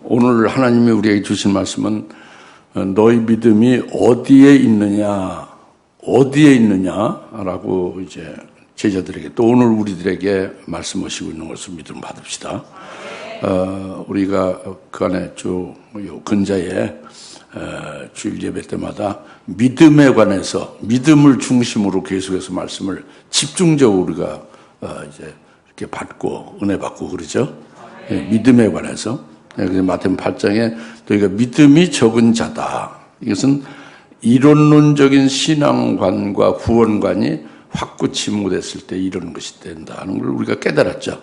오늘 하나님이 우리에게 주신 말씀은 너희 믿음이 어디에 있느냐라고 이제 제자들에게 또 오늘 우리들에게 말씀하시고 있는 것을 믿음 받읍시다. 우리가 그 안에 쭉 근자에 주일 예배 때마다 믿음에 관해서 믿음을 중심으로 계속해서 말씀을 집중적으로 우리가 이제 이렇게 받고 은혜 받고 그러죠. 믿음에 관해서. 마태복음 8장에 너희가 믿음이 적은 자다. 이것은 이론론적인 신앙관과 구원관이 확고치 못했을 때 이런 것이 된다는 걸 우리가 깨달았죠.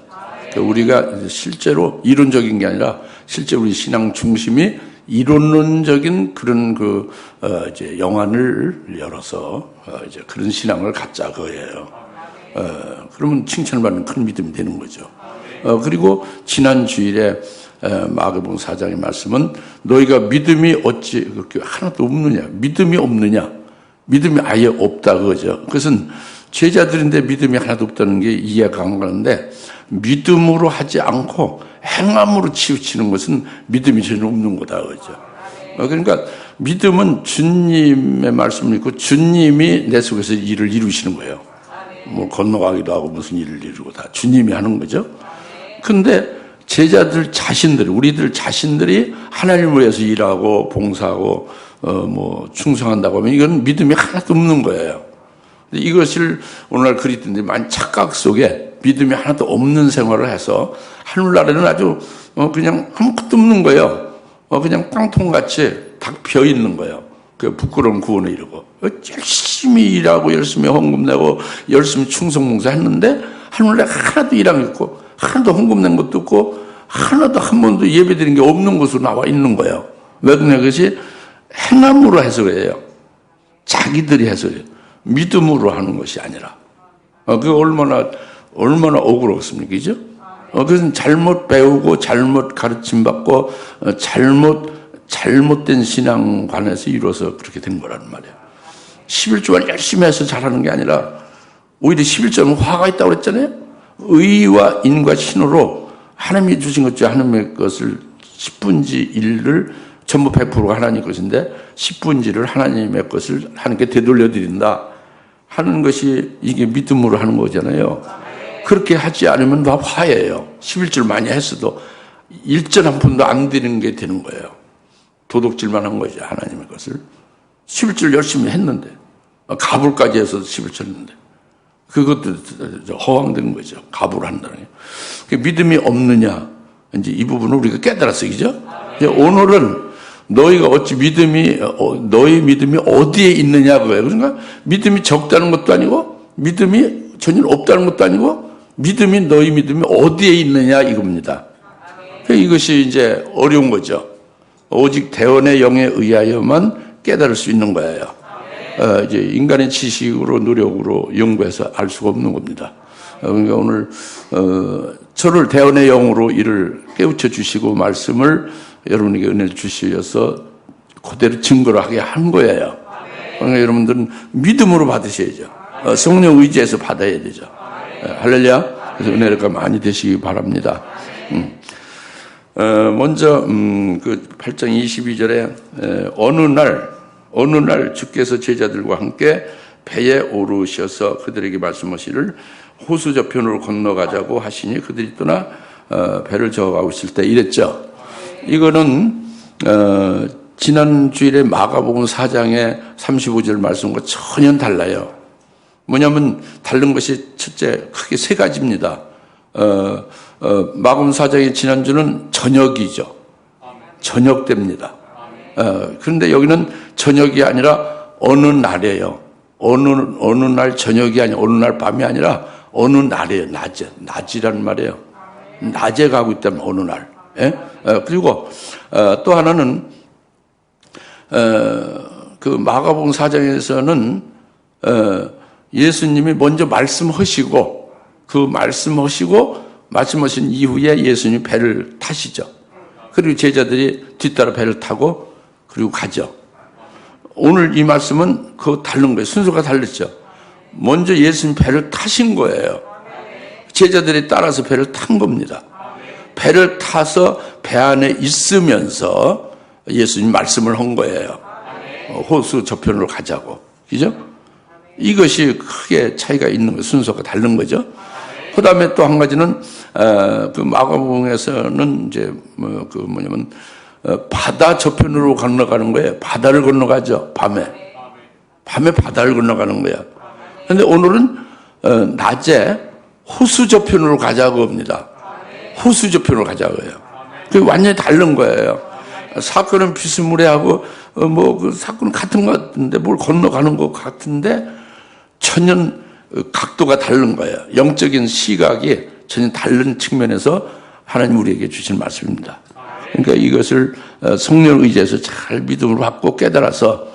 우리가 실제로 이론적인 게 아니라 실제 우리 신앙 중심이 이론론적인 그런 이제 영안을 열어서 이제 그런 신앙을 갖자 그거예요. 그러면 칭찬받는 큰 믿음이 되는 거죠. 그리고 지난 주일에 마가복음 4장의 말씀은 너희가 믿음이 어찌 그렇게 하나도 없느냐, 믿음이 없느냐, 믿음이 아예 없다 그거죠. 그것은 제자들인데 믿음이 하나도 없다는 게 이해가 안 가는데 믿음으로 하지 않고 행함으로 치우치는 것은 믿음이 전혀 없는 거다 그거죠. 그러니까 믿음은 주님의 말씀을 믿고 주님이 내 속에서 일을 이루시는 거예요. 뭐 건너가기도 하고 무슨 일을 이루고 다 주님이 하는 거죠. 근데 제자들 자신들이, 우리들 자신들이 하나님을 위해서 일하고 봉사하고 뭐 충성한다고 하면 이건 믿음이 하나도 없는 거예요. 이것을 오늘날 그리스도인들이 많이 착각 속에 믿음이 하나도 없는 생활을 해서 하늘나라는 아주 그냥 아무것도 없는 거예요. 그냥 깡통같이 딱 비어 있는 거예요. 그 부끄러운 구원을 이루고 열심히 일하고 열심히 헌금 내고 열심히 충성 봉사했는데 하늘나라 하나도 일한 게 없고 하나도 헌금 낸 것도 없고 하나도 한 번도 예배 드린 게 없는 곳으로 나와 있는 거예요. 왜 그러냐? 그것이 행함으로 해서 그래요. 자기들이 해서 그래요. 믿음으로 하는 것이 아니라. 그게 얼마나 억울하겠습니까? 그죠? 그것은 잘못 배우고 잘못 가르침 받고 잘못된 신앙관에서 이루어서 그렇게 된 거란 말이에요. 11조만 열심히 해서 잘하는 게 아니라 오히려 11조는 화가 있다고 그랬잖아요. 의와 인과 신으로 하나님이 주신 것 중 하나님의 것을 10분지 1을 전부 100%가 하나님 것인데 10분지를 하나님의 것을 하나님께 되돌려드린다 하는 것이 이게 믿음으로 하는 거잖아요. 그렇게 하지 않으면 다 화예요. 11절 많이 했어도 1절 한 푼도 안 드리는 게 되는 거예요. 도둑질만 한 거죠. 하나님의 것을. 11절 열심히 했는데 가불까지 해서 11절 했는데 그것도 허황된 거죠. 가불을 한다는 게. 믿음이 없느냐. 이제 이 부분을 우리가 깨달았어요. 그죠? 오늘은 너희가 어찌 너희 믿음이 어디에 있느냐 그거예요. 그러니까 믿음이 적다는 것도 아니고 믿음이 전혀 없다는 것도 아니고 너희 믿음이 어디에 있느냐 이겁니다. 이것이 이제 어려운 거죠. 오직 대언의 영에 의하여만 깨달을 수 있는 거예요. 이제 인간의 지식으로 노력으로 연구해서 알 수가 없는 겁니다. 그러니까 오늘 저를 대언의 영으로 이를 깨우쳐 주시고 말씀을 여러분에게 은혜를 주시어서 그대로 증거를 하게 한 거예요. 그러니까 여러분들은 믿음으로 받으셔야죠. 성령 의지해서 받아야 되죠. 할렐루야. 그래서 은혜가 많이 되시기 바랍니다. 먼저 그 8장 22절에 어느 날 주께서 제자들과 함께 배에 오르셔서 그들에게 말씀하시를 호수 저편으로 건너가자고 하시니 그들이 떠나 배를 저어가고 있을 때 이랬죠. 이거는 지난 주일에 마가복음 4장의 35절 말씀과 전혀 달라요. 뭐냐면 다른 것이 첫째 크게 세 가지입니다. 마가복음 4장의 지난주는 저녁이죠. 저녁 때입니다. 그런데 여기는 저녁이 아니라 어느 날이에요. 어느 날 저녁이 아니라 어느 날 밤이 아니라 어느 날이에요. 낮이라는 말이에요. 낮에 가고 있다면 어느 날. 그리고 또 하나는 그 마가복음 4장에서는 예수님이 먼저 말씀하시고 말씀하신 이후에 예수님이 배를 타시죠. 그리고 제자들이 뒤따라 배를 타고 그리고 가죠. 오늘 이 말씀은 그거 다른 거예요. 순서가 다르죠. 먼저 예수님 배를 타신 거예요. 제자들이 따라서 배를 탄 겁니다. 배를 타서 배 안에 있으면서 예수님 말씀을 한 거예요. 호수 저편으로 가자고. 그죠? 이것이 크게 차이가 있는 거예요. 순서가 다른 거죠. 그 다음에 또 한 가지는, 그 마가복음에서는 이제, 바다 저편으로 건너가는 거예요. 바다를 건너가죠. 밤에 바다를 건너가는 거야. 그런데 오늘은, 낮에 호수 저편으로 가자고 합니다. 호수 저편으로 가자고 해요. 그게 완전히 다른 거예요. 사건은 비스무리하고, 그 사건은 같은 것 같은데, 뭘 건너가는 것 같은데, 전혀 각도가 다른 거예요. 영적인 시각이 전혀 다른 측면에서 하나님 우리에게 주신 말씀입니다. 그러니까 이것을 성령을 의지해서 잘 믿음으로 받고 깨달아서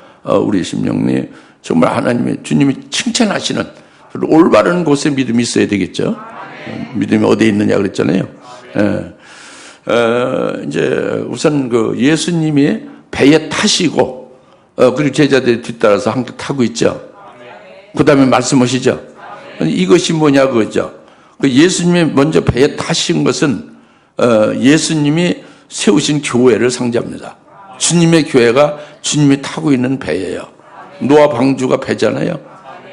우리 심령이 정말 하나님의 주님이 칭찬하시는 올바른 곳에 믿음이 있어야 되겠죠. 믿음이 어디에 있느냐 그랬잖아요. 이제 우선 그 예수님이 배에 타시고 그리고 제자들이 뒤따라서 함께 타고 있죠. 그 다음에 말씀하시죠. 이것이 뭐냐 그거죠. 예수님이 먼저 배에 타신 것은 예수님이 세우신 교회를 상징합니다. 주님의 교회가 주님이 타고 있는 배예요. 노아 방주가 배잖아요.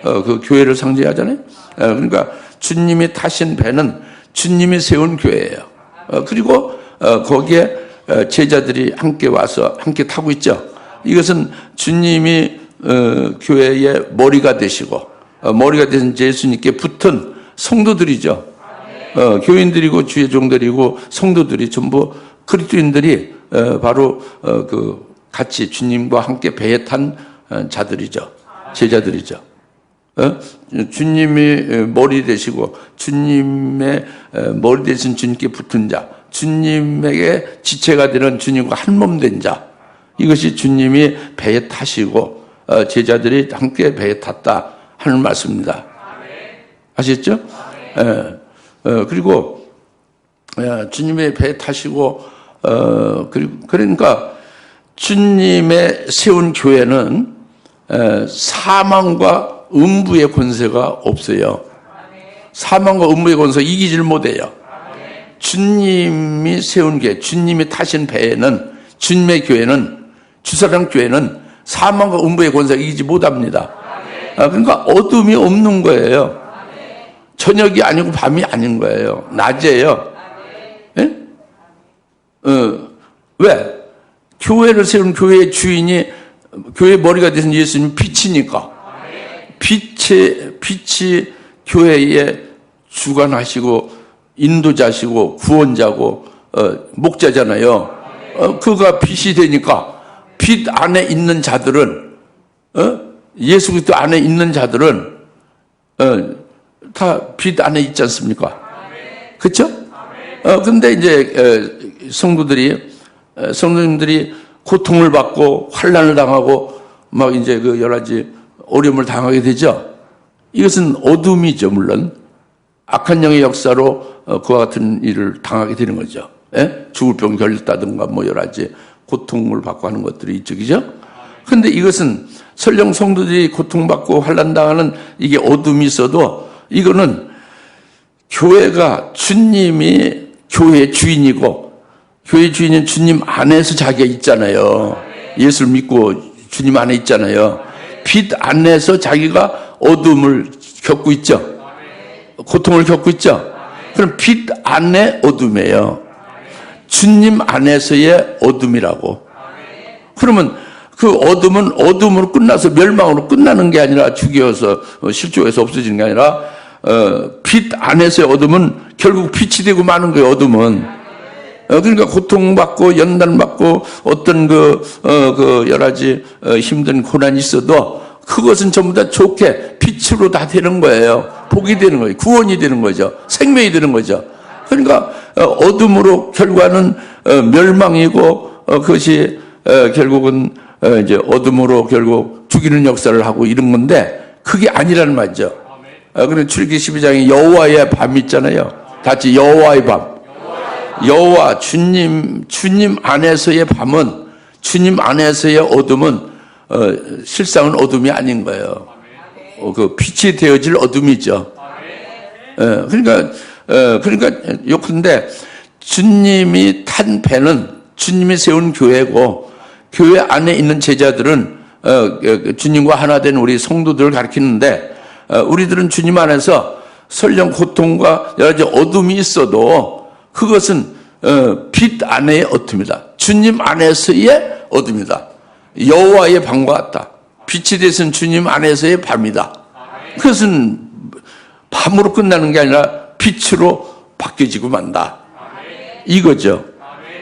그 교회를 상징하잖아요. 그러니까 주님이 타신 배는 주님이 세운 교회예요. 그리고 거기에 제자들이 함께 와서 함께 타고 있죠. 이것은 주님이 교회의 머리가 되시고 머리가 되신 예수님께 붙은 성도들이죠. 교인들이고 주의 종들이고 성도들이 전부 그리스도인들이 바로 그 같이 주님과 함께 배에 탄 자들이죠. 제자들이죠. 주님이 머리 되시고 주님의 머리 되신 주님께 붙은 자, 주님에게 지체가 되는 주님과 한 몸 된 자, 이것이 주님이 배에 타시고 제자들이 함께 배에 탔다 하는 말씀입니다. 아시겠죠? 그리고 주님의 배에 타시고 그러니까 주님의 세운 교회는 사망과 음부의 권세가 없어요. 사망과 음부의 권세 이기질 못해요. 주님이 세운 교회, 주님이 타신 배에는 주님의 교회는 주사랑 교회는 사망과 음부의 권세가 이기지 못합니다. 그러니까 어둠이 없는 거예요. 저녁이 아니고 밤이 아닌 거예요. 낮이에요. 예? 왜? 교회를 세운 교회의 주인이 교회의 머리가 되신 예수님 빛이니까. 빛이 교회에 주관하시고 인도자시고 구원자고 목자잖아요. 그가 빛이 되니까 빛 안에 있는 자들은 예수 그리스도 안에 있는 자들은 다 빛 안에 있지 않습니까? 그렇죠? 근데 이제 성도님들이 고통을 받고 환난을 당하고 막 이제 그 여러 가지 어려움을 당하게 되죠. 이것은 어둠이죠, 물론. 악한 영의 역사로 그와 같은 일을 당하게 되는 거죠. 예? 죽을 병 걸렸다든가 뭐 여러 가지 고통을 받고 하는 것들이 이쪽이죠. 근데 이것은 설령 성도들이 고통받고 환난당하는 이게 어둠이 있어도 이거는 교회가 주님이 교회의 주인이고 교회의 주인은 주님 안에서 자기가 있잖아요. 예수를 믿고 주님 안에 있잖아요. 빛 안에서 자기가 어둠을 겪고 있죠. 고통을 겪고 있죠. 그럼 빛 안에 어둠이에요. 주님 안에서의 어둠이라고. 그러면 그 어둠은 어둠으로 끝나서 멸망으로 끝나는 게 아니라 죽여서 실족해서 없어지는 게 아니라 빛 안에서의 어둠은 결국 빛이 되고 마는 거예요. 어둠은. 그러니까 고통받고 연단받고 어떤 여러 가지 힘든 고난이 있어도 그것은 전부 다 좋게 빛으로 다 되는 거예요. 복이 되는 거예요. 구원이 되는 거죠. 생명이 되는 거죠. 그러니까 어둠으로 결과는 멸망이고 그것이 결국은 이제 어둠으로 결국 죽이는 역사를 하고 이런 건데 그게 아니라는 말이죠. 그럼 출애굽기 12장에 여호와의 밤 있잖아요. 같이 여호와의 밤. 여호와 주님 안에서의 밤은 주님 안에서의 어둠은 실상은 어둠이 아닌 거예요. 그 빛이 되어질 어둠이죠. 그러니까 요컨대 주님이 탄 배는 주님이 세운 교회고, 교회 안에 있는 제자들은 주님과 하나 된 우리 성도들을 가리키는데, 우리들은 주님 안에서 설령 고통과 여러 가지 어둠이 있어도 그것은 빛 안에의 어둠이다. 주님 안에서의 어둠이다. 여호와의 밤과 같다. 빛이 되신 주님 안에서의 밤이다. 그것은 밤으로 끝나는 게 아니라 빛으로 바뀌어지고 만다. 이거죠.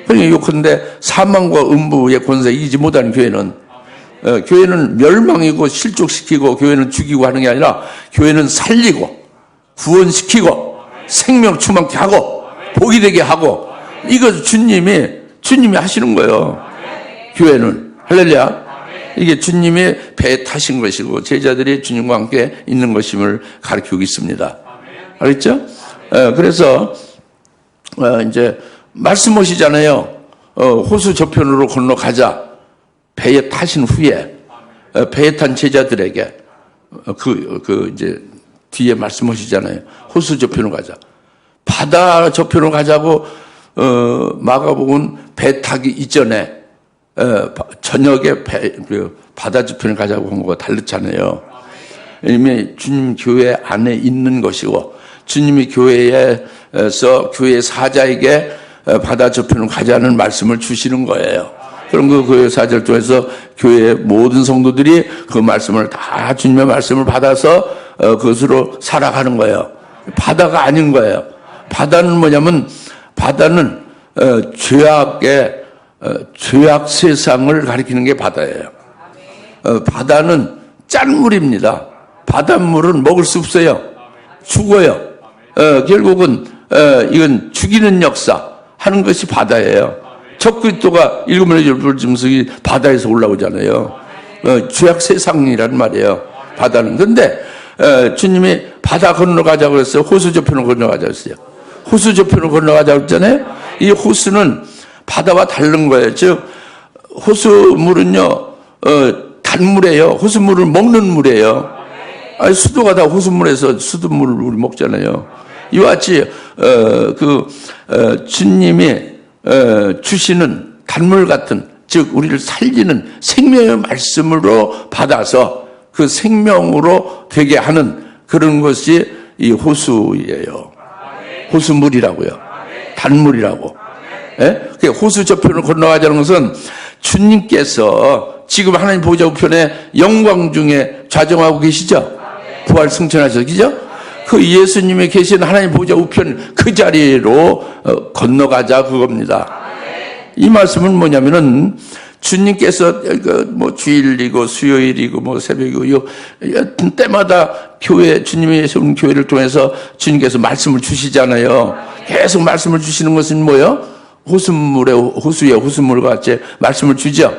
그러니까 요컨대 사망과 음부의 권세 이기지 못하는 교회는 멸망이고 실족시키고 교회는 죽이고 하는 게 아니라 교회는 살리고 구원시키고 생명 충만케 하고 복이 되게 하고, 이거 주님이 하시는 거예요. 교회는. 할렐루야. 이게 주님이 배에 타신 것이고 제자들이 주님과 함께 있는 것임을 가르치고 있습니다. 알겠죠? 그래서 이제 말씀하시잖아요. 호수 저편으로 건너가자. 배에 타신 후에 배에 탄 제자들에게 이제 뒤에 말씀하시잖아요. 호수 저편으로 가자. 바다 저편으로 가자고 마가복음 배 타기 이전에 저녁에 바다 저편을 가자고 한 거가 다르잖아요. 이미 주님 교회 안에 있는 것이고 주님이 교회에서 교회 사자에게 바다 저편을 가자는 말씀을 주시는 거예요. 그럼 그 교회 사절 통해서 교회의 모든 성도들이 그 말씀을 다 주님의 말씀을 받아서 그것으로 살아가는 거예요. 바다가 아닌 거예요. 바다는 뭐냐면 바다는 죄악 세상을 가리키는 게 바다예요. 바다는 짠 물입니다. 바닷물은 먹을 수 없어요. 죽어요. 결국은 이건 죽이는 역사 하는 것이 바다예요. 적그리스도가 일곱의 열불짐승이 바다에서 올라오잖아요. 죄악 세상이란 말이에요. 바다는. 그런데 주님이 바다 건너가자고 그랬어요. 호수 저편으로 건너가자고 했어요. 호수 저편으로 건너가자고 했잖아요. 이 호수는 바다와 다른 거예요. 즉 호수물은요 단물이에요. 호수물을 먹는 물이에요. 아니, 수도가 다 호수물에서 수돗물을 우리 먹잖아요. 이와 같이 주님이 주시는 단물 같은, 즉 우리를 살리는 생명의 말씀으로 받아서 그 생명으로 되게 하는 그런 것이 이 호수예요. 호수물이라고요. 단물이라고. 예? 호수 저편을 건너가자는 것은 주님께서 지금 하나님 보좌 우편에 영광 중에 좌정하고 계시죠? 부활 승천하셔서, 그죠? 그 예수님이 계신 하나님 보좌 우편 그 자리로 건너가자 그겁니다. 이 말씀은 뭐냐면은 주님께서 뭐 주일이고 수요일이고 뭐 새벽이고 때마다 교회, 주님이 세운 교회를 통해서 주님께서 말씀을 주시잖아요. 계속 말씀을 주시는 것은 뭐예요? 호수에 호수물과 같이 말씀을 주죠.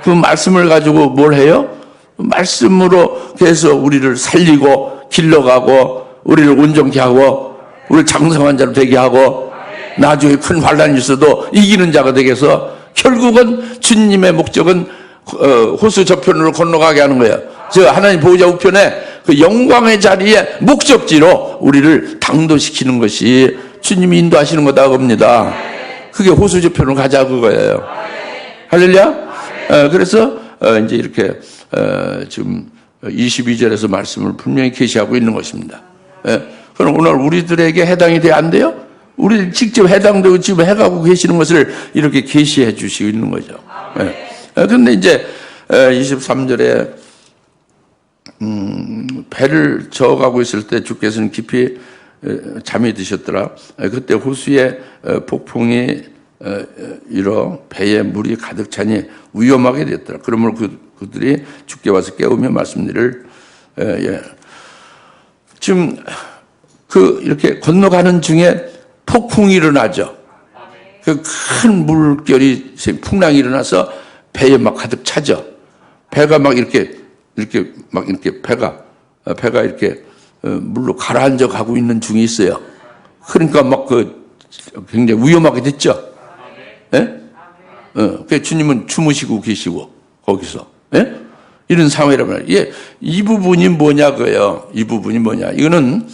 그 말씀을 가지고 뭘 해요? 말씀으로 계속 우리를 살리고 길러가고 우리를 온전케 하고 우리를 장성한 자로 되게 하고 나중에 큰 환란이 있어도 이기는 자가 되게 해서 결국은 주님의 목적은 호수 저편으로 건너가게 하는 거예요. 저 하나님 보호자 우편에 그 영광의 자리에 목적지로 우리를 당도시키는 것이 주님이 인도하시는 거다 겁니다. 그게 호수 저편으로 가자 그거예요. 할렐루야. 그래서 이제 이렇게 지금 22절에서 말씀을 분명히 계시하고 있는 것입니다. 그럼 오늘 우리들에게 해당이 돼야 안 돼요? 우리 직접 해당되고 지금 해가고 계시는 것을 이렇게 계시해 주시고 있는 거죠. 그런데 이제 23절에 배를 저어가고 있을 때 주께서는 깊이 잠이 드셨더라. 그때 호수에 폭풍이 일어 배에 물이 가득 차니 위험하게 됐더라. 그러므로 그들이 주께 와서 깨우며 말씀들을 지금 이렇게 건너가는 중에 폭풍이 일어나죠. 그 큰 물결이 풍랑이 일어나서 배에 막 가득 차죠. 배가 막 이렇게 배가 이렇게 물로 가라앉아 가고 있는 중에 있어요. 그러니까 막 굉장히 위험하게 됐죠. 예? 그 주님은 주무시고 계시고 거기서 이런 상황이란 말이에요. 이 부분이 뭐냐고요. 이 부분이 뭐냐? 이거는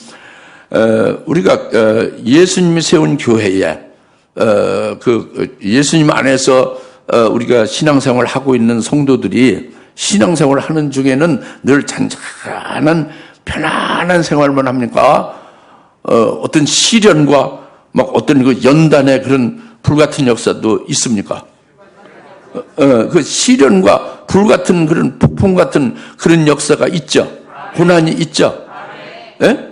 우리가 예수님이 세운 교회에 예수님 안에서 우리가 신앙생활을 하고 있는 성도들이 신앙생활을 하는 중에는 늘 잔잔한 편안한 생활만 합니까? 어떤 시련과 막 어떤 그 연단의 그런 불같은 역사도 있습니까? 그 시련과 불같은 그런 폭풍 같은 그런 역사가 있죠. 고난이 있죠. 예?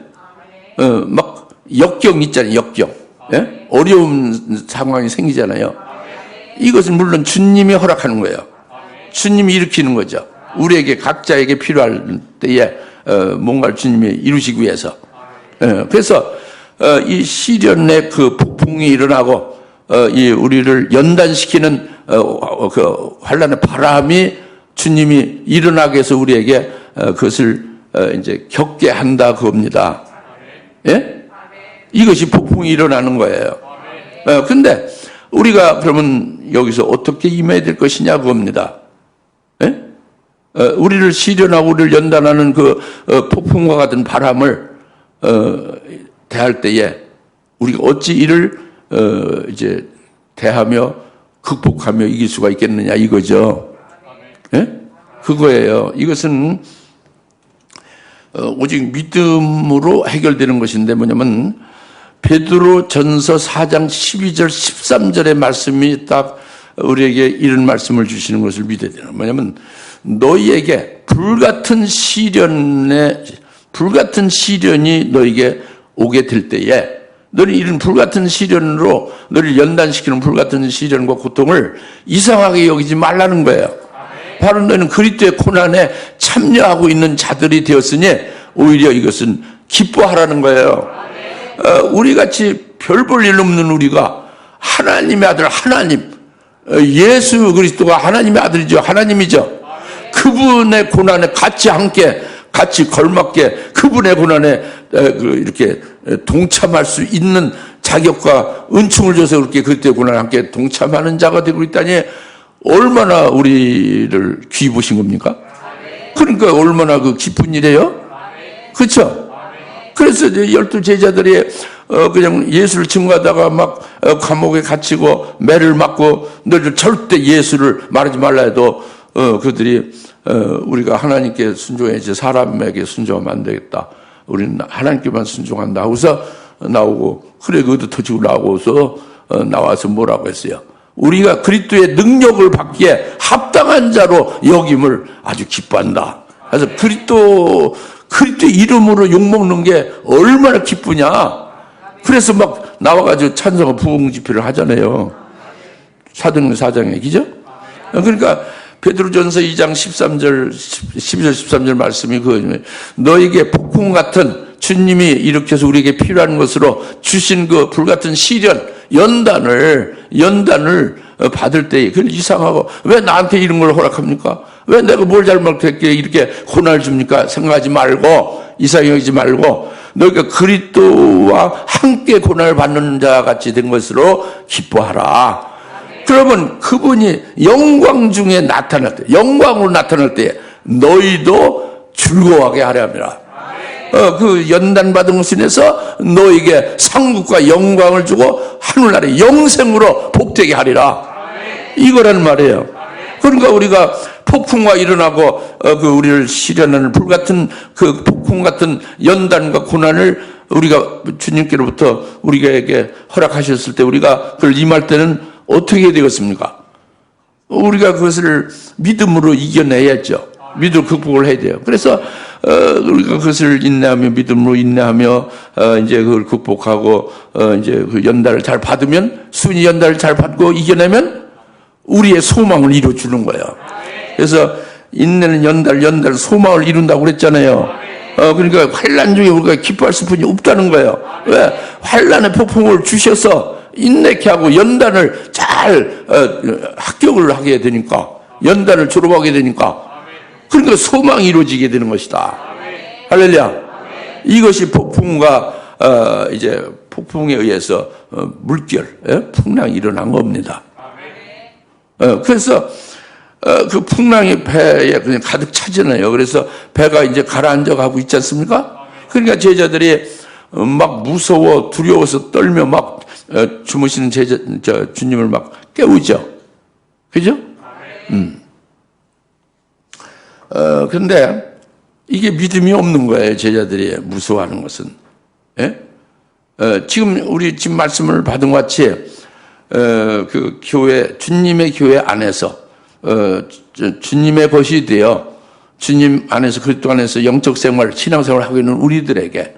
막 역경 있잖아요. 역경. 예? 어려운 상황이 생기잖아요. 이것은 물론 주님이 허락하는 거예요. 주님이 일으키는 거죠. 우리에게 각자에게 필요할 때에 뭔가를 주님이 이루시기 위해서. 그래서 이 시련의 그 폭풍이 일어나고 이 우리를 연단시키는 그 환란의 바람이 주님이 일어나게 해서 우리에게 그것을 이제 겪게 한다 그겁니다. 예? 이것이 폭풍이 일어나는 거예요. 근데 우리가 그러면 여기서 어떻게 임해야 될 것이냐 그겁니다. 예? 우리를 시련하고 우리를 연단하는 그 폭풍과 같은 바람을 대할 때에 우리가 어찌 이를 이제 대하며 극복하며 이길 수가 있겠느냐 이거죠. 예? 그거예요. 이것은 오직 믿음으로 해결되는 것인데 뭐냐면 베드로전서 4장 12절 13절의 말씀이 딱 우리에게 이런 말씀을 주시는 것을 믿어야 되는 거예요. 뭐냐면 너희에게 불같은 시련이 너에게 오게 될 때에 너희 이런 불같은 시련으로 너를 연단시키는 불같은 시련과 고통을 이상하게 여기지 말라는 거예요. 바로 너는 그리스도의 고난에 참여하고 있는 자들이 되었으니 오히려 이것은 기뻐하라는 거예요. 우리같이 별 볼 일 없는 우리가 하나님의 아들 하나님 예수 그리스도가 하나님의 아들이죠. 하나님이죠. 그분의 고난에 같이 걸맞게 그분의 고난에 이렇게 동참할 수 있는 자격과 은총을 줘서 그렇게 그리스도의 고난에 함께 동참하는 자가 되고 있다니 얼마나 우리를 귀히 보신 겁니까? 그러니까 얼마나 그 기쁜 일이에요? 그렇죠? 그래서 이제 12제자들이 그냥 예수를 증거하다가 막 감옥에 갇히고 매를 맞고 너희들 절대 예수를 말하지 말라 해도 그들이 우리가 하나님께 순종해야지 사람에게 순종하면 안 되겠다. 우리는 하나님께만 순종한다 하고서 나오고 그래 그것도 터지고 나오고서 나와서 뭐라고 했어요? 우리가 그리스도의 능력을 받기에 합당한 자로 여김을 아주 기뻐한다. 그래서 그리스도 이름으로 욕먹는 게 얼마나 기쁘냐. 그래서 막 나와가지고 찬성과 부흥 집회를 하잖아요. 사도행전 4장에 그죠? 그러니까 베드로전서 2장 13절 12절 13절 말씀이 그 너에게 폭풍 같은 주님이 일으켜서 우리에게 필요한 것으로 주신 그 불같은 시련 연단을 받을 때 그건 이상하고 왜 나한테 이런 걸 허락합니까? 왜 내가 뭘 잘못했기에 이렇게 고난을 줍니까? 생각하지 말고 이상히 여기지 말고 너희가 그리스도와 함께 고난을 받는 자 같이 된 것으로 기뻐하라. 그러면 그분이 영광 중에 나타날 때 영광으로 나타날 때 너희도 즐거워하게 하려 합니다. 그 연단받은 것에 인해서 너에게 상급과 영광을 주고 하늘나라의 영생으로 복되게 하리라. 이거란 말이에요. 그러니까 우리가 폭풍과 일어나고 그 우리를 시련하는 불같은 그 폭풍 같은 연단과 고난을 우리가 주님께로부터 우리에게 허락하셨을 때 우리가 그걸 임할 때는 어떻게 해야 되겠습니까? 우리가 그것을 믿음으로 이겨내야죠. 믿음으로 극복을 해야 돼요. 그래서 우리가 그것을 인내하며 믿음으로 인내하며 이제 그걸 극복하고 이제 그 연단을 잘 받으면 순위 연단을 잘 받고 이겨내면 우리의 소망을 이루어주는 거예요. 그래서 인내는 연달 소망을 이룬다고 그랬잖아요. 그러니까 환난 중에 우리가 기뻐할 수뿐이 없다는 거예요. 왜? 환난의 폭풍을 주셔서 인내케 하고 연단을 잘 합격을 하게 되니까 연단을 졸업하게 되니까 그러니까 소망이 이루어지게 되는 것이다. 할렐루야. 이것이 폭풍과 이제 폭풍에 의해서 물결, 풍랑이 일어난 겁니다. 그래서 그 풍랑이 배에 그냥 가득 차잖아요. 그래서 배가 이제 가라앉아 가고 있지 않습니까? 그러니까 제자들이 막 무서워 두려워서 떨며 막 주무시는 주님을 막 깨우죠. 그죠? 그런데 이게 믿음이 없는 거예요. 제자들이 무서워하는 것은. 예? 지금 우리 지금 말씀을 받은 것 같이 그 교회, 주님의 교회 안에서 주님의 것이 되어 주님 안에서 그리스도 안에서 영적 생활, 신앙 생활을 하고 있는 우리들에게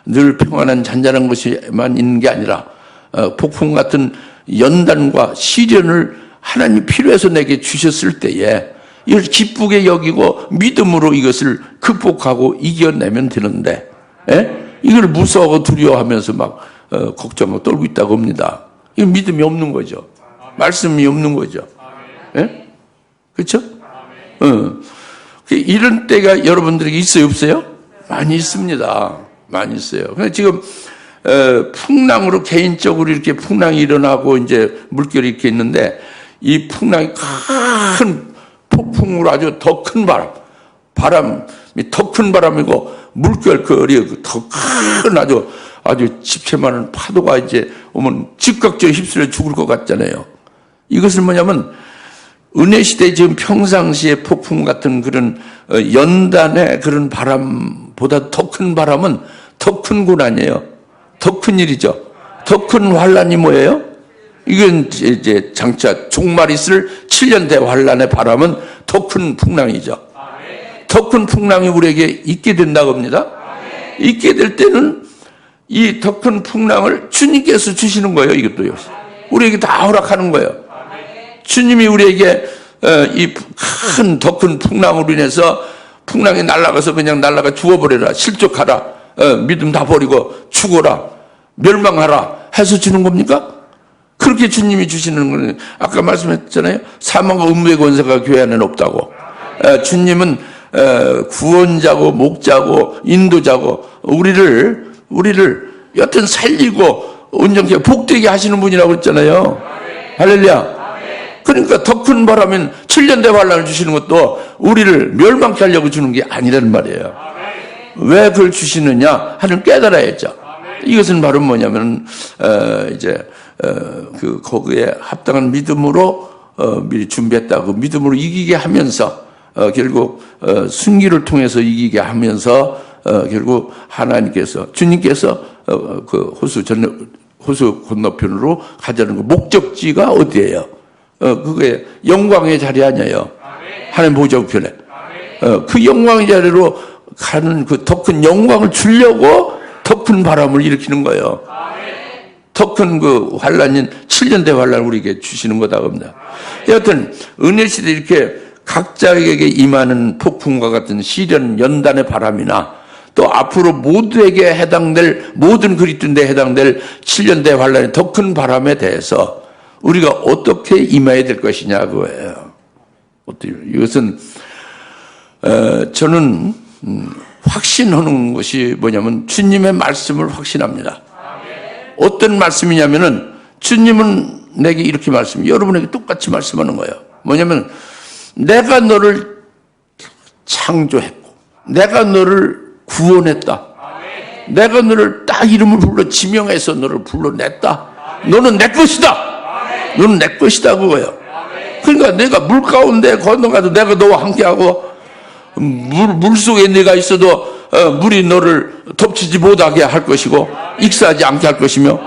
늘 평안한 잔잔한 것이만 있는 게 아니라 폭풍 같은 연단과 시련을 하나님이 필요해서 내게 주셨을 때에 이걸 기쁘게 여기고 믿음으로 이것을 극복하고 이겨내면 되는데, 이걸 무서워하고 두려워하면서 막 걱정하고 떨고 있다고 합니다. 이건 믿음이 없는 거죠. 말씀이 없는 거죠. 그렇죠? 이런 때가 여러분들에게 있어요, 없어요? 많이 있습니다. 많이 있어요. 근데 지금 풍랑으로 개인적으로 이렇게 풍랑이 일어나고 이제 물결이 이렇게 있는데, 이 풍랑이 큰 폭풍으로 아주 더 큰 바람이 더 큰 바람이고 물결거리 더 큰 아주 집채 많은 파도가 이제 오면 즉각적으로 휩쓸려 죽을 것 같잖아요. 이것은 뭐냐면 은혜 시대 지금 평상시의 폭풍 같은 그런 연단의 그런 바람보다 더 큰 바람은 더 큰 고난이에요. 더 큰 일이죠. 더 큰 환란이 뭐예요? 이건 이제 장차 종말 있을 7년 대환란의 바람은 더 큰 풍랑이죠. 더 큰 풍랑이 우리에게 있게 된다고 합니다. 있게 될 때는 이 더 큰 풍랑을 주님께서 주시는 거예요. 이것도요. 우리에게 다 허락하는 거예요. 주님이 우리에게 이 큰 더 큰 풍랑으로 인해서 풍랑이 날아가서 그냥 날아가 죽어버려라, 실족하라, 믿음 다 버리고 죽어라, 멸망하라 해서 주는 겁니까? 그렇게 주님이 주시는 거는 아까 말씀했잖아요. 사망과 음부의 권세가 교회 안에는 없다고. 주님은 구원자고 목자고 인도자고 우리를 여튼 살리고 온전케 복되게 하시는 분이라고 그랬잖아요. 할렐루야. 그러니까 더 큰 바람은 7년 대환란을 주시는 것도 우리를 멸망케 하려고 주는 게 아니라는 말이에요. 왜 그걸 주시느냐 하는 깨달아야죠. 이것은 바로 뭐냐면 거기에 합당한 믿음으로 미리 준비했다고 믿음으로 이기게 하면서 결국 순기를 통해서 이기게 하면서 결국 하나님께서 주님께서 그 호수 건너편으로 가자는 거 목적지가 어디예요? 그게 영광의 자리 아니에요. 하나님 보좌 우편에 그 영광의 자리로 가는 그 더 큰 영광을 주려고 더 큰 바람을 일으키는 거예요. 더 큰 그 환란인 7년 대환란을 우리에게 주시는 거다 합니다. 여하튼 은혜 시대 이렇게 각자에게 임하는 폭풍과 같은 시련 연단의 바람이나 또 앞으로 모두에게 해당될 모든 그리스도인에 해당될 7년 대환란의 더 큰 바람에 대해서 우리가 어떻게 임해야 될 것이냐 그거예요. 이것은 저는 확신하는 것이 뭐냐면 주님의 말씀을 확신합니다. 어떤 말씀이냐면은 주님은 내게 이렇게 여러분에게 똑같이 말씀하는 거예요. 뭐냐면 내가 너를 창조했고 내가 너를 구원했다. 내가 너를 딱 이름을 불러 지명해서 너를 불러냈다. 너는 내 것이다. 너는 내 것이다 그거예요. 그러니까 내가 물 가운데 건너가도 내가 너와 함께하고 물 속에 내가 있어도 물이 너를 덮치지 못하게 할 것이고 익사하지 않게 할 것이며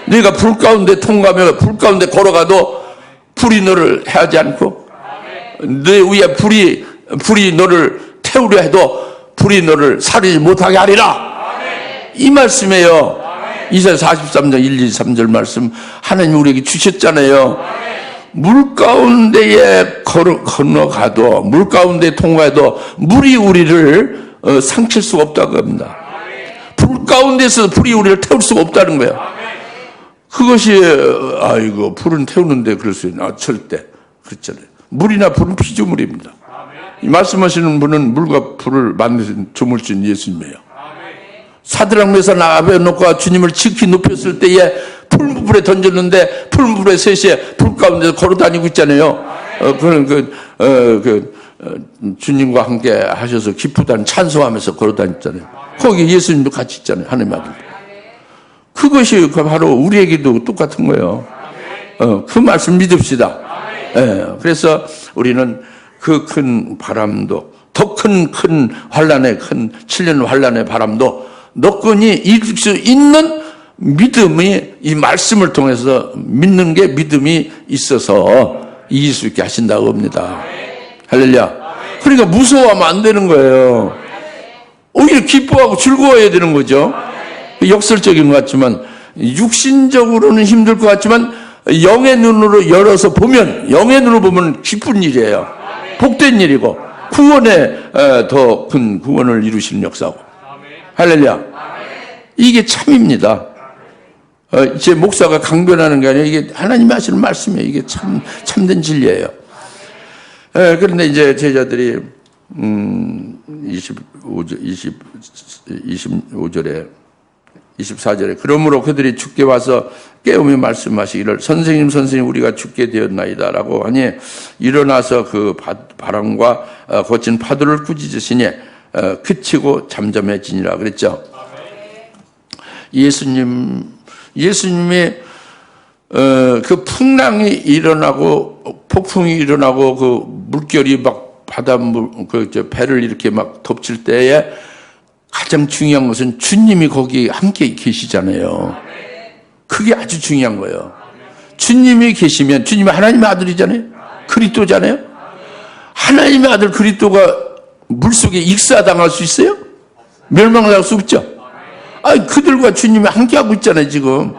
네가 불 가운데 통과하며 불 가운데 걸어가도 불이 너를 해하지 않고 내 위에 불이 너를 태우려 해도 불이 너를 사르지 못하게 하리라. 이 말씀이에요. 이사야 43장 1, 2, 3절 말씀 하나님 우리에게 주셨잖아요. 물 가운데에 건너가도 물 가운데 통과해도 물이 우리를 삼킬 수가 없다고 합니다. 불 가운데서 불이 우리를 태울 수가 없다는 거예요. 그것이 아이고 불은 태우는데 그럴 수 있나? 절대 그렇잖아요. 물이나 불은 피조물입니다. 이 말씀하시는 분은 물과 불을 만드신 조물주인 예수님이에요. 사드락 메삭 아베노고가 주님을 지키 높였을 때에 풀물에 던졌는데 풀물에 셋이 불 가운데 걸어 다니고 있잖아요. 주님과 함께 하셔서 기쁘다는 찬송하면서 걸어 다녔잖아요. 거기 예수님도 같이 있잖아요. 하나님 아들. 그것이 바로 우리에게도 똑같은 거예요. 그 말씀 믿읍시다. 그래서 우리는 그 큰 바람도, 더 큰 환란의, 큰 7년 환란의 바람도 너끈히 이길 수 있는 믿음이, 이 말씀을 통해서 믿는 게 믿음이 있어서 이길 수 있게 하신다고 합니다. 할렐루야. 그러니까 무서워하면 안 되는 거예요. 오히려 기뻐하고 즐거워야 되는 거죠. 역설적인 것 같지만, 육신적으로는 힘들 것 같지만 영의 눈으로 열어서 보면, 영의 눈으로 보면 기쁜 일이에요. 복된 일이고 구원에 더 큰 구원을 이루시는 역사고. 할렐루야. 이게 참입니다. 제 목사가 강변하는 게 아니라 이게 하나님이 하시는 말씀이에요. 이게 참된 진리예요. 그런데 이제 제자들이 25절에 24절에 그러므로 그들이 주께 와서 깨우며 말씀하시기를 선생님 우리가 죽게 되었나이다 라고 하니 일어나서 그 바람과 거친 파도를 꾸짖으시니 그치고 잠잠해지니라 그랬죠. 예수님의 그 풍랑이 일어나고 폭풍이 일어나고 그 물결이 막 바닷물 배를 이렇게 막 덮칠 때에 가장 중요한 것은 주님이 거기 함께 계시잖아요. 그게 아주 중요한 거예요. 주님이 계시면, 주님이 하나님의 아들이잖아요. 그리스도잖아요. 하나님의 아들 그리스도가 물속에 익사당할 수 있어요? 멸망당할 수 없죠. 그들과 주님이 함께하고 있잖아요. 지금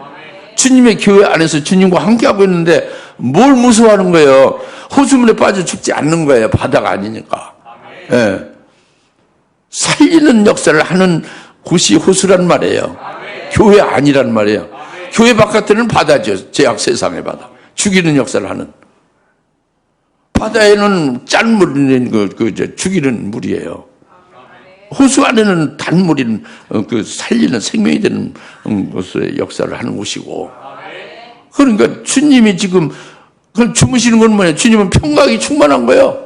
주님의 교회 안에서 주님과 함께하고 있는데 뭘 무서워하는 거예요? 호수물에 빠져 죽지 않는 거예요. 바다가 아니니까. 살리는 역사를 하는 곳이 호수란 말이에요. 교회 아니란 말이에요. 교회 바깥에는 바다죠. 죄악 세상의 바다. 죽이는 역사를 하는. 바다에는 짠 물이 죽이는 물이에요. 호수 안에는 단물인 살리는 생명이 되는 것의 역사를 하는 곳이고. 그러니까 주님이 지금 주무시는 건 뭐냐? 주님은 평강이 충만한 거예요.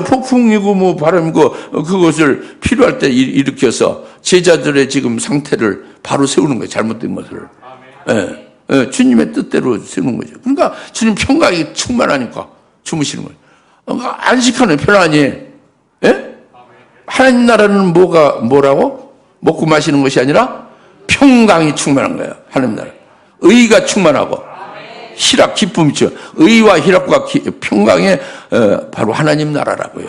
폭풍이고 바람이고 그것을 필요할 때 일으켜서 제자들의 지금 상태를 바로 세우는 거예요. 잘못된 것을. 주님의 뜻대로 세우는 거죠. 그러니까 주님 평강이 충만하니까 주무시는 거예요. 그러니까 안식하는 편안히. 하나님 나라는 뭐라고? 먹고 마시는 것이 아니라 평강이 충만한 거예요. 하나님 나라. 의가 충만하고 희락, 기쁨이 있죠. 의와 희락과 평강의 바로 하나님 나라라고요.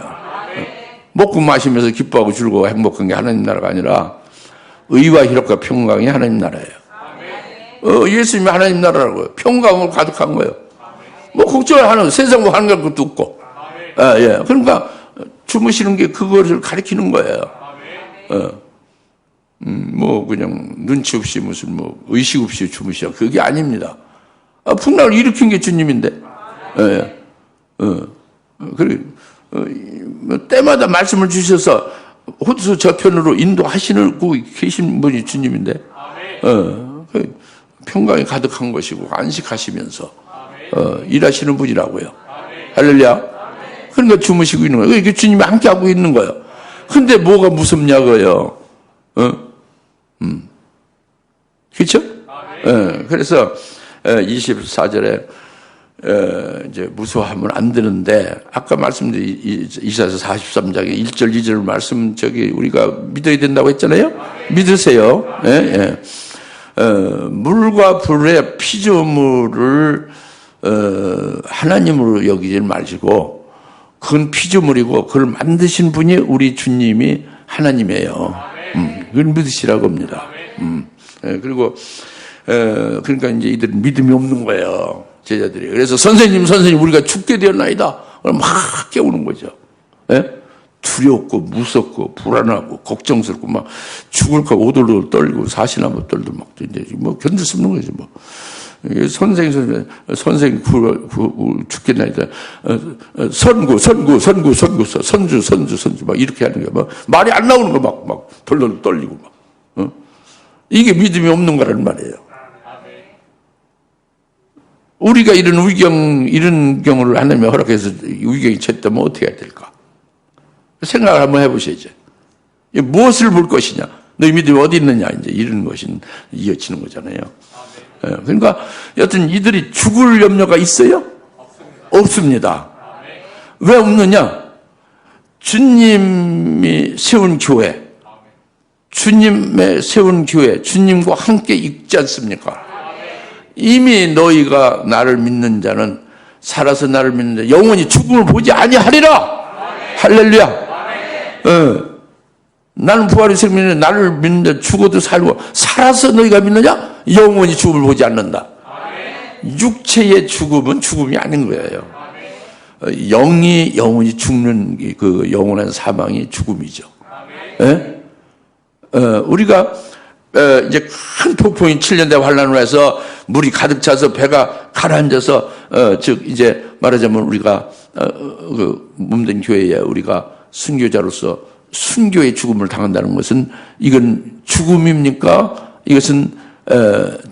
먹고 마시면서 기뻐하고 즐거워 행복한 게 하나님 나라가 아니라 의와 희락과 평강이 하나님 나라예요. 예수님이 하나님 나라라고요. 평강을 가득한 거예요. 걱정을 하는, 세상과 하는 것도 없고. 그러니까 주무시는 게 그거를 가리키는 거예요. 그냥 눈치 없이 무슨 의식 없이 주무시라. 그게 아닙니다. 풍랑을 일으킨 게 주님인데. 때마다 말씀을 주셔서 호수 저편으로 인도하시고 계신 분이 주님인데. 평강이 가득한 것이고 안식하시면서 일하시는 분이라고요. 할렐루야. 그러니까 주무시고 있는 거예요. 이게 주님이 함께하고 있는 거예요. 근데 뭐가 무섭냐고요. 그렇죠? 그래서 24절에 이제 무서워하면 안 되는데 아까 말씀드린 이사야서 43장의 1절 2절 말씀 우리가 믿어야 된다고 했잖아요. 믿으세요. 물과 불의 피조물을 하나님으로 여기지 마시고 그건 피조물이고 그걸 만드신 분이 우리 주님이 하나님이에요. 그걸 믿으시라고 합니다. 그리고 그러니까 이제 이들은 믿음이 없는 거예요. 제자들이. 그래서 선생님 우리가 죽게 되었나이다. 막 깨우는 거죠. 두렵고 무섭고 불안하고 걱정스럽고 막 죽을까 오돌오돌 떨고 사시나무 떨도 막 이제 견딜 수 없는 거죠. 선생 죽겠나이다. 선주 막 이렇게 하는 거 말이 안 나오는 거 막 덜덜 떨리고 막 이게 믿음이 없는 거라는 말이에요. 우리가 이런 경우를 하나님이 허락해서 위경이 쳤다면 어떻게 해야 될까? 생각을 한번 해보셔야죠. 무엇을 볼 것이냐? 너희 믿음이 어디 있느냐, 이제 이런 것이 이어지는 거잖아요. 그러니까 여튼 이들이 죽을 염려가 있어요? 없습니다. 왜 없느냐? 주님이 세운 교회, 주님의 세운 교회, 주님과 함께 있지 않습니까? 이미 너희가 나를 믿는 자는, 살아서 나를 믿는 자 영원히 죽음을 보지 아니하리라. 할렐루야. 나는 부활의 생명이니 나를 믿는 자 죽어도 살고, 살아서 너희가 믿느냐? 영원히 죽음을 보지 않는다. 육체의 죽음은 죽음이 아닌 거예요. 영이 영원히 죽는 그 영원한 사망이 죽음이죠. 예? 우리가 이제 큰 폭풍이 7년대 환란으로 해서 물이 가득 차서 배가 가라앉아서 즉 이제 말하자면 우리가 그 몸된 교회에 우리가 순교자로서 순교의 죽음을 당한다는 것은, 이건 죽음입니까? 이것은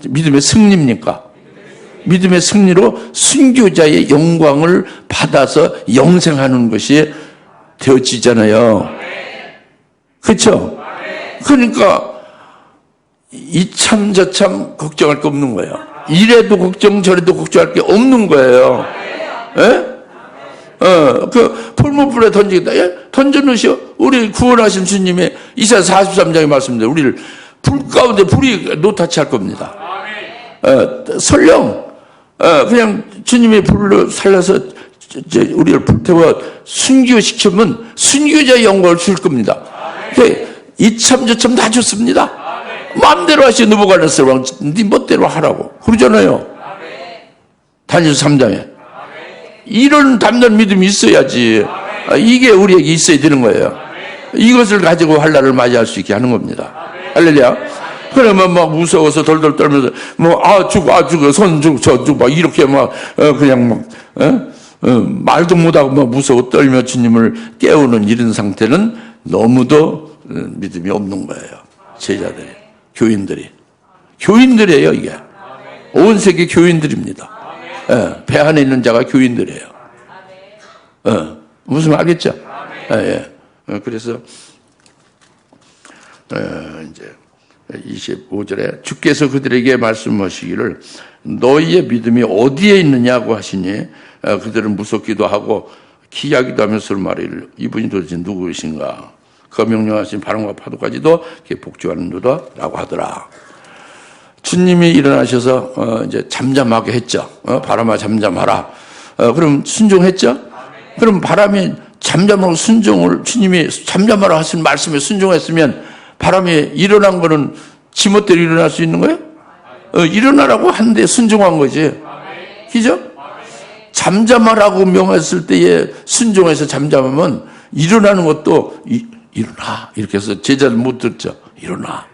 믿음의 승리입니까? 믿음의 승리로 순교자의 영광을 받아서 영생하는 것이 되어지잖아요. 그렇죠? 그러니까 이참 저참 걱정할 게 없는 거예요. 이래도 걱정 저래도 걱정할 게 없는 거예요. 예? 그 풀무불에 던지겠다. 예? 던져놓으시오. 우리 구원하신 주님의 이사 43장의 말씀대로 우리를 불 가운데 불이 노타치 할 겁니다. 설령 그냥 주님의 불로 살려서 우리를 불태워 순교시키면 순교자의 영광을 줄 겁니다. 이참 저참 다 좋습니다. 마음대로 하시오. 느부갓네살 왕 네 멋대로 하라고 그러잖아요. 다니엘 3장에. 이런 담대한 믿음이 있어야지. 이게 우리에게 있어야 되는 거예요. 이것을 가지고 환난을 맞이할 수 있게 하는 겁니다. 할렐루야. 그러면 막 무서워서 덜덜 떨면서 죽어 손 죽어 저 죽어 막 이렇게 막 그냥 막 말도 못하고 막 무서워 떨며 주님을 깨우는 이런 상태는 너무도 믿음이 없는 거예요. 제자들이, 교인들이에요. 이게 온 세계 교인들입니다. 배 안에 있는 자가 교인들이에요. 무슨 말 알겠죠? 그래서 이제 25절에 주께서 그들에게 말씀하시기를 너희의 믿음이 어디에 있느냐고 하시니 그들은 무섭기도 하고 기야기도 하면서 말이를 이분이 도대체 누구이신가? 그 명령하신 바람과 파도까지도 복종하는도다 라고 하더라. 주님이 일어나셔서 이제 잠잠하게 했죠. 바람아 잠잠하라. 그럼 순종했죠? 그럼 바람이 잠잠하고 순종을, 주님이 잠잠하라 하신 말씀에 순종했으면 바람이 일어난 거는 지멋대로 일어날 수 있는 거예요? 일어나라고 하는데 순종한 거지. 그죠? 잠잠하라고 명했을 때에 순종해서 잠잠하면 일어나는 것도 일어나 이렇게 해서 제자들 못 듣죠. 일어나.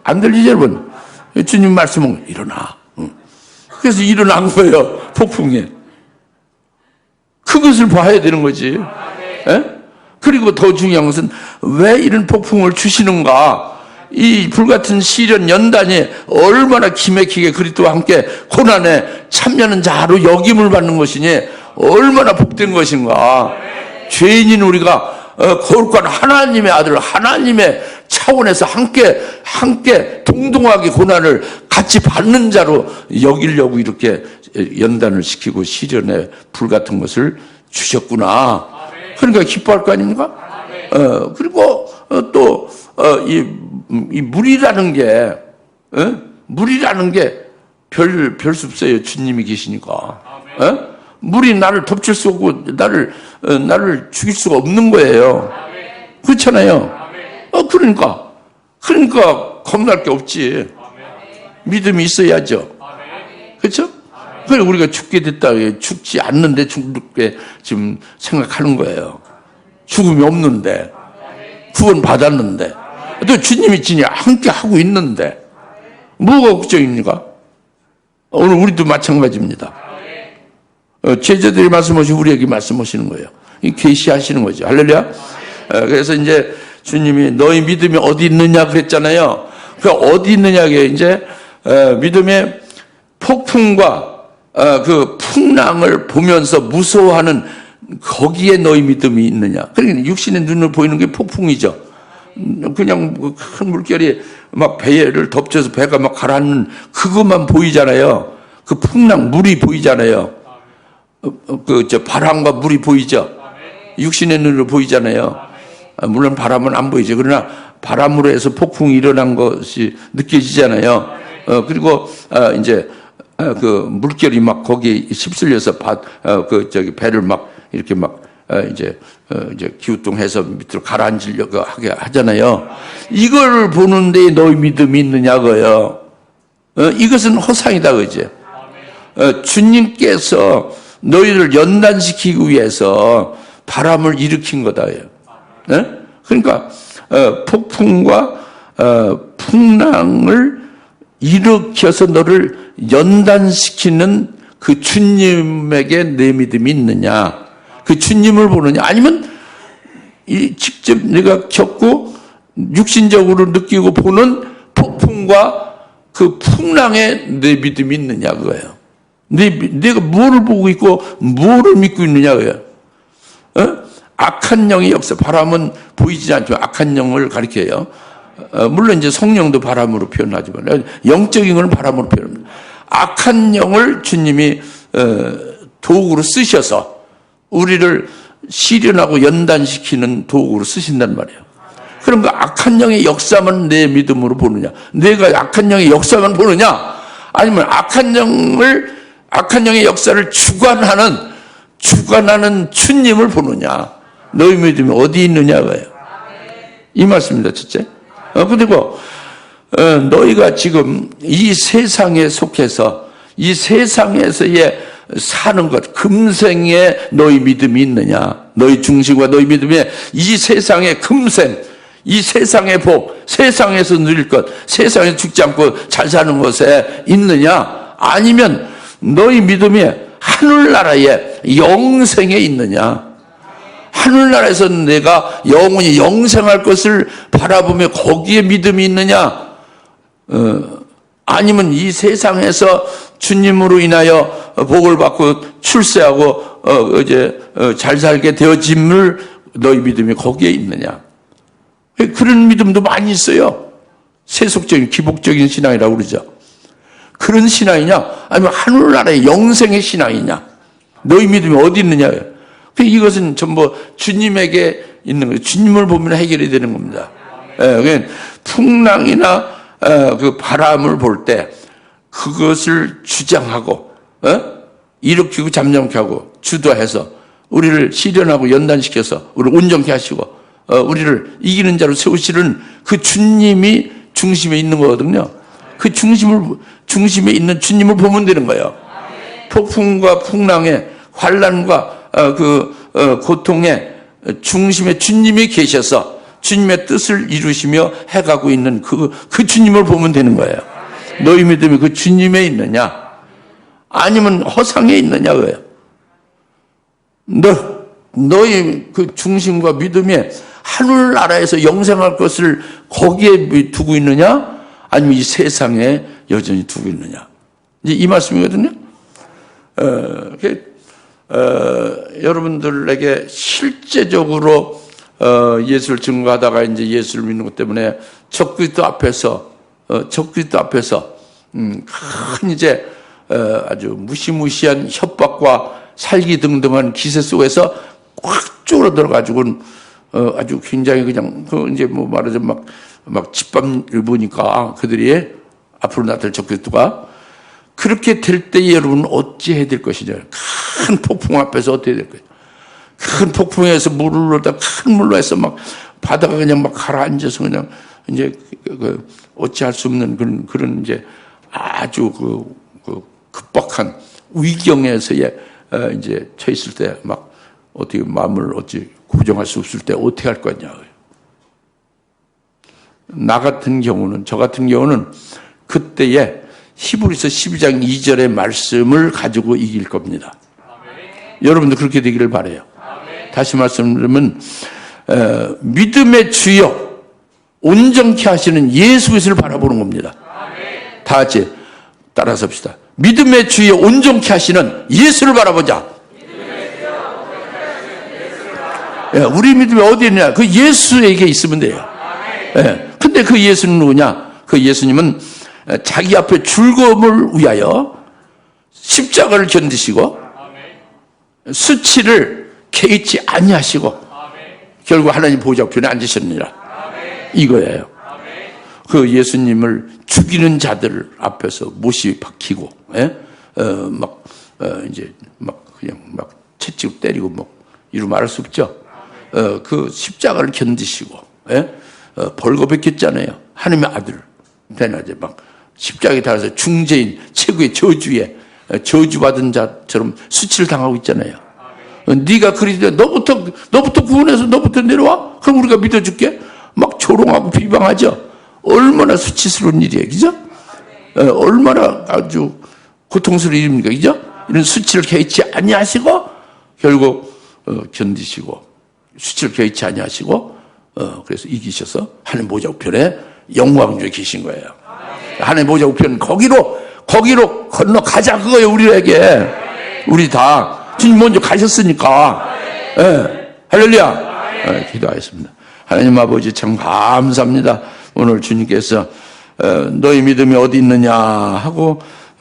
안 들리죠 여러분? 주님 말씀은 일어나. 그래서 일어난 거예요. 폭풍에. 그것을 봐야 되는 거지. 그리고 더 중요한 것은 왜 이런 폭풍을 주시는가? 이 불같은 시련 연단이 얼마나 기맥히게 그리스도와 함께 고난에 참여하는 자로 역임을 받는 것이니 얼마나 복된 것인가. 죄인인 우리가 거룩한 하나님의 아들, 하나님의 차원에서 함께 동등하게 고난을 같이 받는 자로 여기려고 이렇게 연단을 시키고 시련의 불 같은 것을 주셨구나. 그러니까 기뻐할 거 아닙니까? 그리고 또 이 물이라는 게 별 수 없어요. 주님이 계시니까. 물이 나를 덮칠 수 없고 나를 죽일 수가 없는 거예요. 그렇잖아요. 그러니까 겁날 게 없지. 믿음이 있어야죠. 그렇죠? 그래서 우리가 죽게 됐다, 죽지 않는데 죽게 지금 생각하는 거예요. 죽음이 없는데, 구원 받았는데, 또 주님이 진짜 함께 하고 있는데, 뭐가 걱정입니까? 오늘 우리도 마찬가지입니다. 제자들이 말씀하시고 우리에게 말씀하시는 거예요. 계시하시는 거죠. 할렐루야. 그래서 이제 주님이 너희 믿음이 어디 있느냐 그랬잖아요. 그 어디 있느냐게 이제 믿음의 폭풍과 그 풍랑을 보면서 무서워하는 거기에 너희 믿음이 있느냐. 그러니까 육신의 눈으로 보이는 게 폭풍이죠. 그냥 큰 물결이 막 배를 덮쳐서 배가 막 가라앉는 그것만 보이잖아요. 그 풍랑, 물이 보이잖아요. 바람과 물이 보이죠. 육신의 눈으로 보이잖아요. 물론 바람은 안 보이죠. 그러나 바람으로 해서 폭풍이 일어난 것이 느껴지잖아요. 그리고 이제 그 물결이 막 거기에 휩쓸려서 배를 막 이렇게 막 이제 기우뚱해서 밑으로 가라앉으려고 하게 하잖아요. 이걸 보는데 너희 믿음이 있느냐고요. 이것은 허상이다, 그죠? 주님께서 너희를 연단시키기 위해서 바람을 일으킨 거다. 그러니까 폭풍과 풍랑을 일으켜서 너를 연단시키는 그 주님에게 내 믿음이 있느냐, 그 주님을 보느냐, 아니면 직접 내가 겪고 육신적으로 느끼고 보는 폭풍과 그 풍랑에 내 믿음이 있느냐 그거예요. 내가 뭐를 보고 있고 뭐를 믿고 있느냐 그거예요. 악한 영의 역사, 바람은 보이지 않지만 악한 영을 가리켜요. 물론 이제 성령도 바람으로 표현하지만 영적인 건 바람으로 표현합니다. 악한 영을 주님이 도구로 쓰셔서 우리를 시련하고 연단시키는 도구로 쓰신단 말이에요. 그럼 그 악한 영의 역사만 내 믿음으로 보느냐, 내가 악한 영의 역사만 보느냐, 아니면 악한 영의 역사를 주관하는 주님을 보느냐, 너희 믿음이 어디 있느냐고요. 이 말씀입니다. 첫째. 그리고 너희가 지금 이 세상에 속해서 이 세상에서의 사는 것, 금생에 너희 믿음이 있느냐, 너희 중심과 너희 믿음에 이 세상의 금생, 이 세상의 복, 세상에서 누릴 것, 세상에서 죽지 않고 잘 사는 것에 있느냐, 아니면 너희 믿음이 하늘나라의 영생에 있느냐, 하늘나라에서 내가 영원히 영생할 것을 바라보며 거기에 믿음이 있느냐, 아니면 이 세상에서 주님으로 인하여 복을 받고 출세하고 잘 살게 되어짐을 너희 믿음이 거기에 있느냐. 그런 믿음도 많이 있어요. 세속적인 기복적인 신앙이라고 그러죠. 그런 신앙이냐, 아니면 하늘나라의 영생의 신앙이냐, 너희 믿음이 어디 있느냐. 이것은 전부 주님에게 있는 거예요. 주님을 보면 해결이 되는 겁니다. 풍랑이나 그 바람을 볼 때 그것을 주장하고 일으키고 잠잠케 하고 주도해서 우리를 시련하고 연단시켜서 우리를 온전케 하시고 우리를 이기는 자로 세우시는 그 주님이 중심에 있는 거거든요. 그 중심에 있는 주님을 보면 되는 거예요. 폭풍과 풍랑의 환난과 고통의 중심에 주님이 계셔서 주님의 뜻을 이루시며 해가고 있는 그 주님을 보면 되는 거예요. 너희 믿음이 그 주님에 있느냐, 아니면 허상에 있느냐 그래요. 너희 그 중심과 믿음이 하늘나라에서 영생할 것을 거기에 두고 있느냐, 아니면 이 세상에 여전히 두고 있느냐. 이제 이 말씀이거든요. 여러분들에게 실제적으로 예수를 증거하다가 이제 예수를 믿는 것 때문에 적그리스도 앞에서 큰 이제 아주 무시무시한 협박과 살기등등한 기세 속에서 꽉 쪼그라들어가지고는 아주 굉장히 그냥 이제 뭐 말하자면 막 짓밟을 보니까 그들이 앞으로 나타날 적그리스도가 그렇게 될 때에 여러분은 어찌 해야 될 것이냐. 큰 폭풍 앞에서 어떻게 해야 될 것이냐. 큰 폭풍에서 물을 넣다 큰 물로 해서 막 바다가 그냥 막 가라앉아서 그냥 이제 어찌할 수 없는 그런 이제 아주 급박한 위경에서의 이제 처 있을 때 막 어떻게 마음을 어찌 고정할 수 없을 때 어떻게 할 거냐. 저 같은 경우는 그때에 히브리서 12장 2절의 말씀을 가지고 이길 겁니다. 여러분도 그렇게 되기를 바라요. 다시 말씀드리면 믿음의 주여 온전케 하시는 예수 그리스도를 바라보는 겁니다. 다 같이 따라서 합시다. 믿음의 주여 온전케 하시는 예수를 바라보자. 우리 믿음이 어디 있냐? 그 예수에게 있으면 돼요. 예. 근데 그 예수는 누구냐? 그 예수님은 자기 앞에 즐거움을 위하여 십자가를 견디시고 수치를 개의치 아니하시고 결국 하나님 보좌 우편에 앉으셨느니라. 이거예요. 그 예수님을 죽이는 자들 앞에서 못이 박히고, 예? 이제 그냥 채찍으로 때리고 이루 말할 수 없죠. 그 십자가를 견디시고, 예? 벌거벗겼잖아요. 하나님의 아들. 이제 십자가에 달아서 중재인, 최고의 저주에, 저주받은 자처럼 수치를 당하고 있잖아요. 네가 그리스도야, 너부터 구원해서 너부터 내려와? 그럼 우리가 믿어줄게? 막 조롱하고 비방하죠. 얼마나 수치스러운 일이에요. 그죠? 얼마나 아주 고통스러운 일입니까? 그죠? 이런 수치를 개의치 아니하시고, 결국, 견디시고, 수치를 개의치 아니하시고, 그래서 이기셔서 하나님 보좌 우편에 영광 중에 계신 거예요. 하나님 보좌 우편 거기로 건너가자 그거예요. 우리에게. 우리 다. 주님 먼저 가셨으니까. 예. 할렐루야. 기도하겠습니다. 하나님 아버지 참 감사합니다. 오늘 주님께서 너희 믿음이 어디 있느냐 하고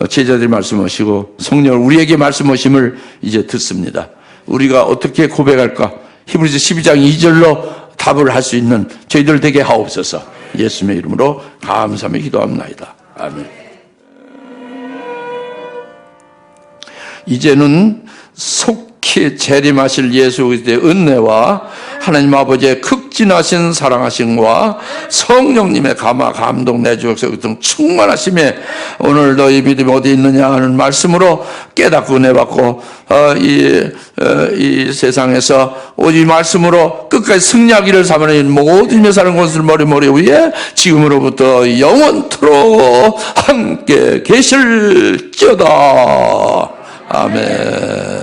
제자들이 말씀하시고 성령 우리에게 말씀하심을 이제 듣습니다. 우리가 어떻게 고백할까? 히브리서 12장 2절로 답을 할 수 있는 저희들 되게 하옵소서. 예수님의 이름으로 감사하며 기도합나이다. 아멘. 이제는 속히 재림하실 예수 그리스도의 은혜와 하나님 아버지의 극진하신 사랑하심과 성령님의 감화 감동 내주역사 등 충만하심에 오늘 너희 믿음이 어디 있느냐 하는 말씀으로 깨닫고 은혜 받고 이 세상에서 오직 말씀으로 끝까지 승리하기를 사모하는 모든 여 사는 것을 머리 위에 지금으로부터 영원토록 함께 계실지어다. 아멘.